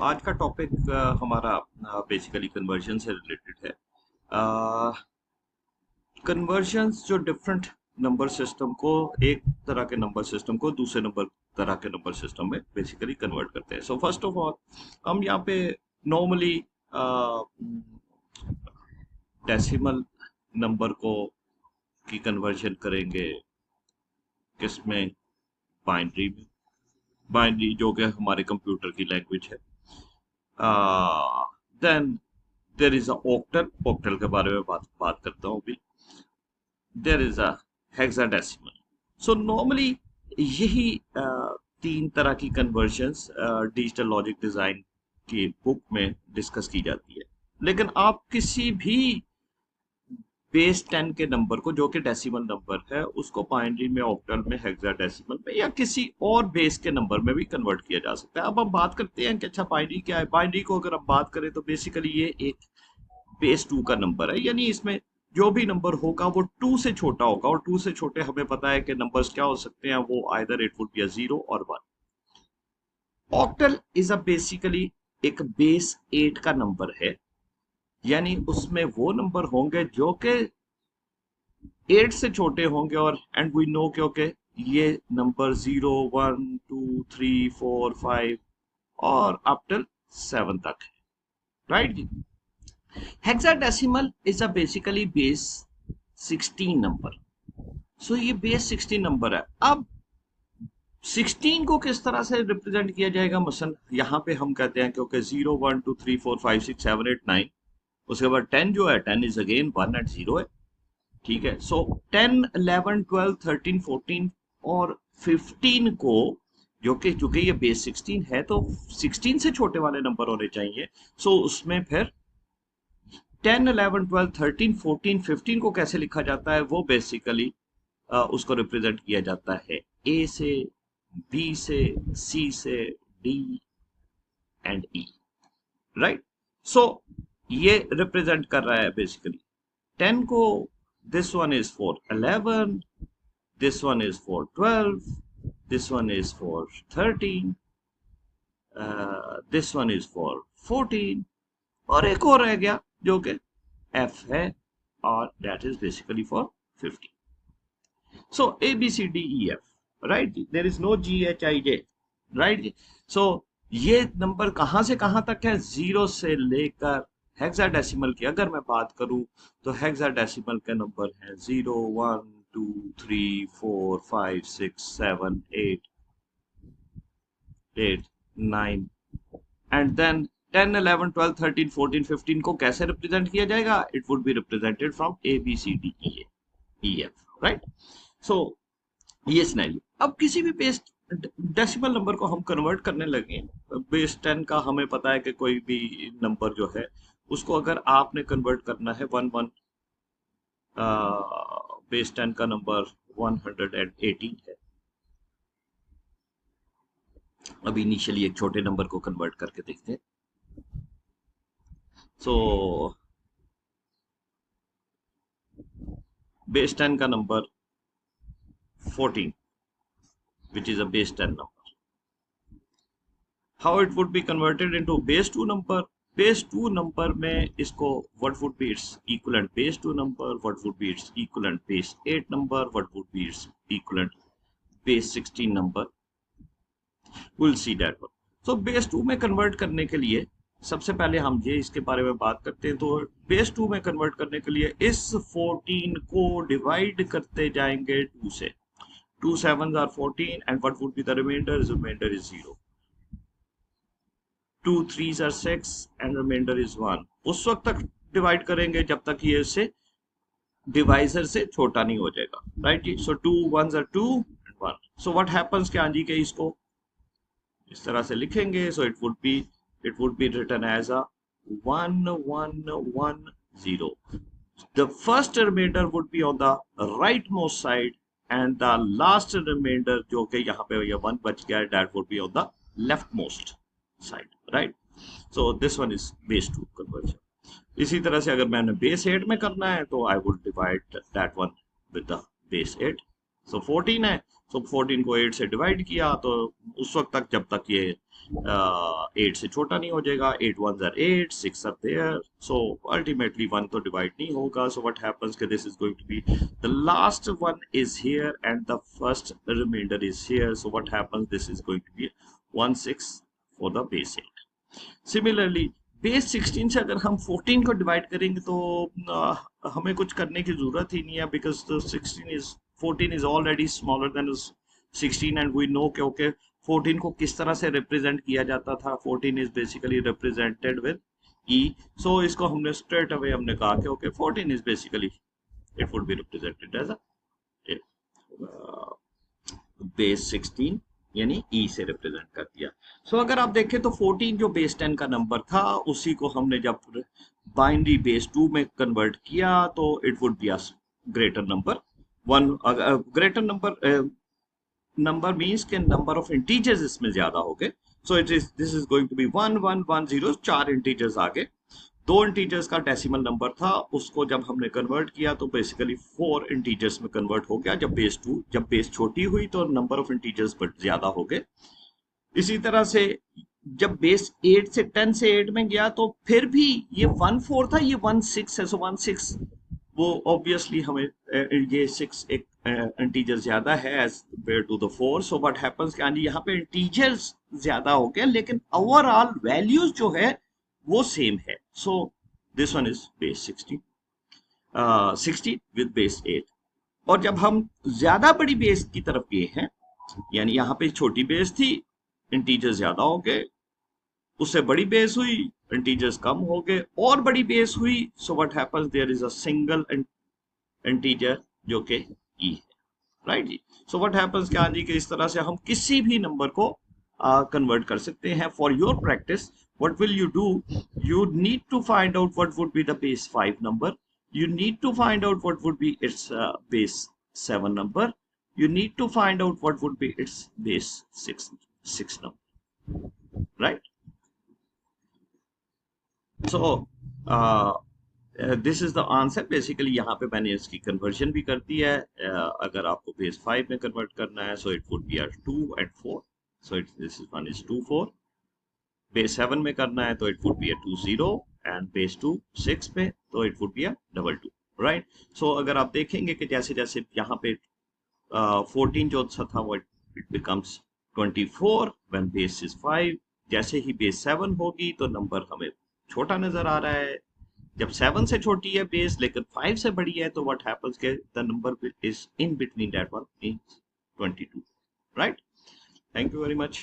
आज का टॉपिक हमारा बेसिकली कन्वर्जन से रिलेटेड है। कन्वर्जन्स जो डिफरेंट नंबर सिस्टम को, एक तरह के नंबर सिस्टम को दूसरे तरह के नंबर सिस्टम में बेसिकली कन्वर्ट करते हैं। सो फर्स्ट ऑफ ऑल हम यहाँ पे नॉर्मली डेसिमल नंबर को की कन्वर्जन करेंगे किसमें, बाइनरी में। बाइनरी जो कि हमारे कंप्यूटर की लैंग्वेज है। Then there is a octal. Octal के बारे में बात करता हूँ अभी। There is a hexadecimal. So normally यही तीन तरह की कन्वर्जन्स डिजिटल लॉजिक डिजाइन की बुक में डिस्कस की जाती है। लेकिन आप किसी भी बेस 10 के नंबर को, जो कि डेसिमल नंबर है, उसको बाइनरी में, ऑक्टल में, हेक्साडेसिमल में या किसी और बेस के नंबर में भी कन्वर्ट किया जा सकता है। अब हम बात करते हैं कि अच्छा बाइनरी क्या है। बाइनरी को अगर हम बात करें तो बेसिकली ये एक बेस 2 का नंबर है, यानी इसमें जो भी नंबर होगा वो 2 से छोटा होगा, और 2 से छोटे हमें पता है कि नंबर्स क्या हो सकते हैं, वो आइदर इट वुड बी अ 0 और 1। ऑक्टल इज अ बेसिकली एक बेस 8 का नंबर है, यानी उसमें वो नंबर होंगे जो कि 8 से छोटे होंगे, और एंड वी नो क्योंकि ये नंबर 0 1 2 3 4 5 और अप टिल 7 तक है, राइट जी। Hexadecimal is a basically base 16 number. So ये बेस 16 नंबर है। अब 16 को किस तरह से रिप्रेजेंट किया जाएगा, मसलन यहाँ पे हम कहते हैं क्योंकि 0 1 2 3 4 5 6 7 8 9, उसके बाद 10 जो है, 10 इज अगेन 1 एंड 0 है। ठीक है। सो 10 11 12 13 14 और 15 को, जो कि चूंकि ये बेस 16 है तो 16 से छोटे वाले नंबर होने चाहिए। सो उसमें फिर 10 11 12 13 14 15 को कैसे लिखा जाता है, वो बेसिकली उसको रिप्रेजेंट किया जाता है ए से, बी से, सी से, D and E, right. So ये रिप्रेजेंट कर रहा है बेसिकली 10 को, this one is for 11, this one is for 12, this one is for 13, this one is for 14, और एक और रह गया जो कि F है, और that is basically for 15. So A B C D E F, right? There is no G H I J, right? So ये नंबर कहाँ से कहाँ तक है, 0 से लेकर, हेक्साडेसिमल की अगर मैं बात करूं तो हेक्साडेसिमल के नंबर है 0 1 2 3 4 5 6 7 8 8 9, एंड देन 10 11 12 13 14 15 को कैसे रिप्रेजेंट किया जाएगा, it would be represented from A B C D E F, right. So ये सिनेरियो। अब किसी भी बेस डेसिमल नंबर को हम कन्वर्ट करने लगे, बेस 10 का हमें पता है कि कोई भी नंबर जो है उसको अगर आपने कन्वर्ट करना है 1 1, बेस 10 का नंबर 118 है। अभी इनिशियली एक छोटे नंबर को कन्वर्ट करके देखते हैं। सो बेस 10 का number 14, which is a base 10 number. How it would be converted into base 2 number? Base 2 number में इसको, what would be its equivalent base 2 number, what would be its equivalent base 8 number, what would be its equivalent base 16 number? We'll see that one. So base 2 में convert करने के लिए सबसे पहले हम ये इसके बारे में बात करते हैं। तो बेस 2 में कन्वर्ट करने के लिए इस 14 को डिवाइड करते जाएंगे 2 से। 2 sevens are 14, and what would be the remainder? Remainder is 0. 2 threes are 6 and remainder is 1. उस वक्त तक डिवाइड करेंगे जब तक ये इससे डिवाइजर से छोटा नहीं हो जाएगा, राइट जी। So 2 ones are 2 and 1. So what happens कि हाँ जी के इसको इस तरह से लिखेंगे। So it would be written as a 1 1 1 0. The first remainder would be on the rightmost side, and the last remainder जो कि यहाँ पे ये 1 बच गया, that would be on the leftmost side, right? So this one is base 2 conversion. इसी तरह से अगर मैंने base 8 में करना है तो I would divide that one with the base 8. सो 14 है, सो 14 को 8 से डिवाइड किया तो उस वक्त तक जब तक ये 8 से छोटा नहीं हो जाएगा, 8 1s are 8, 6 are there, so ultimately 1 तो डिवाइड नहीं होगा. So what happens कि this is going to be the last one is here and the first remainder is here. So what happens, this is going to be 1 6 for the base 8. Similarly base 16 से अगर हम 14 को divide करेंगे तो हमें कुछ करने की जरूरत ही नहीं है, because 14 is already smaller than 16 and we know कि ओके 14 को किस तरह से रिप्रेजेंट किया जाता था. 14 is basically represented with E. So इसको हमने स्ट्रेट अवे हमने कहा कि okay 14 is basically it would be represented as base 16 यानी ई से रिप्रेजेंट कर दिया. सो अगर आप देखें तो 14 जो बेस 10 का नंबर था उसी को हमने जब बाइनरी बेस 2 में कन्वर्ट किया तो it would be a greater number 1. Greater number means के नंबर ऑफ इंटीजर्स इसमें ज्यादा हो गए. So this is going to be 1 1 1 0, 4 integers आ गए. 2 इंटीजर्स का डेसिमल नंबर था, उसको जब हमने कन्वर्ट किया तो बेसिकली 4 इंटीजर्स में कन्वर्ट हो गया. जब बेस छोटी हुई तो नंबर ऑफ इंटीजर्स बट ज्यादा हो गए. इसी तरह से जब बेस 8 से 10 से 8 में गया तो फिर भी ये 1 4 था, ये 1 6 है. सो 1 6 वो ऑब्वियसली हमें ये 6 एक इंटीजर ज्यादा है as compare to the 4. So what happens कि यहाँ पे इंटीजर्स ज्यादा हो गए लेकिन ओवरऑल वैल्यूज जो है वो सेम है. So this one is base 16 with base 8. और जब हम ज्यादा बड़ी बेस की तरफ गए हैं, यानी यहाँ पे छोटी बेस थी, इंटीजर्स ज्यादा हो गए, उससे बड़ी बेस हुई, इंटीजर्स कम हो गए, और बड़ी बेस हुई. So what happens, there is a single integer जो कि ई है. राइट जी. सो व्हाट हैपेंस क्या जी कि इस तरह से हम किसी भी नंबर को कन्वर्ट कर सकते हैं. For your practice what will you do, you need to find out what would be the base 5 number, you need to find out what would be its base 7 number, you need to find out what would be its base 6 number. Right. So this is the answer. Basically यहाँ पे मैंने इसकी conversion भी कर दी है. अगर आपको base 5 में कन्वर्ट करना है सो it would B 2 and 4. So this is one is 2 4. Base 7 में करना है तो it would B 2 0 and base 2 6 पे तो इट वुड बी 2 2. राइट. सो अगर आप देखेंगे कि जैसे जैसे यहाँ पे 14 जो था वो it becomes 24 when base is 5. जैसे ही बेस 7 होगी तो नंबर हमें छोटा नजर आ रहा है. जब 7 से छोटी है बेस लेकिन 5 से बड़ी है तो व्हाट हैपेंस के the number is in between that one means 22. Right. Thank you very much.